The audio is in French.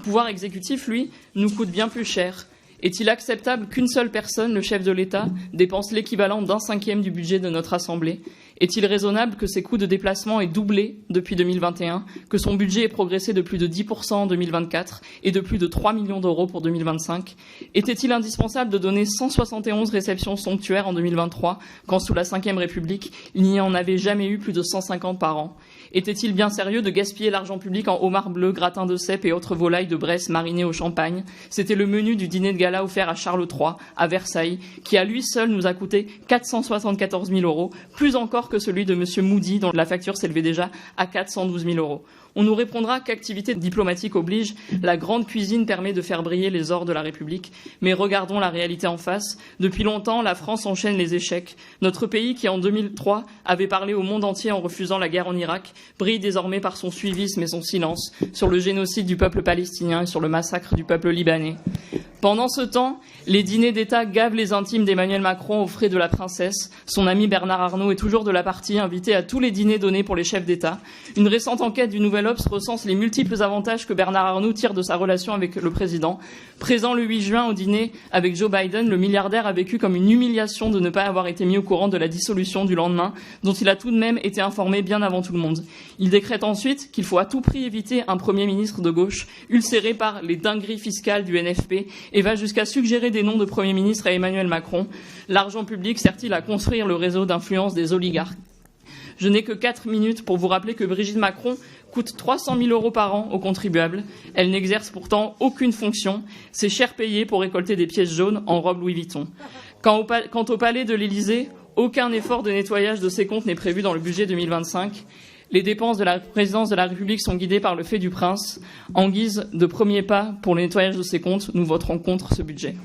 Le pouvoir exécutif, lui, nous coûte bien plus cher. Est-il acceptable qu'une seule personne, le chef de l'État, dépense l'équivalent d'un cinquième du budget de notre Assemblée? Est-il raisonnable que ses coûts de déplacement aient doublé depuis 2021, que son budget ait progressé de plus de 10% en 2024 et de plus de 3 millions d'euros pour 2025? Était-il indispensable de donner 171 réceptions somptuaires en 2023, quand sous la Ve République, il n'y en avait jamais eu plus de 150 par an? Était-il bien sérieux de gaspiller l'argent public en homards bleus, gratins de cèpes et autres volailles de Bresse marinées au champagne? C'était le menu du dîner de gala offert à Charles III, à Versailles, qui à lui seul nous a coûté 474 000 euros, plus encore que celui de M. Moody, dont la facture s'élevait déjà à 412 000 euros. On nous répondra qu'activité diplomatique oblige, la grande cuisine permet de faire briller les ors de la République. Mais regardons la réalité en face. Depuis longtemps, la France enchaîne les échecs. Notre pays, qui en 2003 avait parlé au monde entier en refusant la guerre en Irak, brille désormais par son suivisme et son silence sur le génocide du peuple palestinien et sur le massacre du peuple libanais. Pendant ce temps, les dîners d'État gavent les intimes d'Emmanuel Macron aux frais de la princesse. Son ami Bernard Arnault est toujours de la partie, invité à tous les dîners donnés pour les chefs d'État. Une récente enquête du Nouvel Obs recense les multiples avantages que Bernard Arnault tire de sa relation avec le président. Présent le 8 juin au dîner avec Joe Biden, le milliardaire a vécu comme une humiliation de ne pas avoir été mis au courant de la dissolution du lendemain, dont il a tout de même été informé bien avant tout le monde. Il décrète ensuite qu'il faut à tout prix éviter un Premier ministre de gauche, ulcéré par les dingueries fiscales du NFP, et va jusqu'à suggérer des noms de Premier ministre à Emmanuel Macron. L'argent public sert-il à construire le réseau d'influence des oligarques? Je n'ai que 4 minutes pour vous rappeler que Brigitte Macron coûte 300 000 euros par an aux contribuables. Elle n'exerce pourtant aucune fonction. C'est cher payé pour récolter des pièces jaunes en robe Louis Vuitton. Quant au palais de l'Élysée, aucun effort de nettoyage de ses comptes n'est prévu dans le budget 2025. Les dépenses de la présidence de la République sont guidées par le fait du prince. En guise de premier pas pour le nettoyage de ses comptes, nous voterons contre ce budget.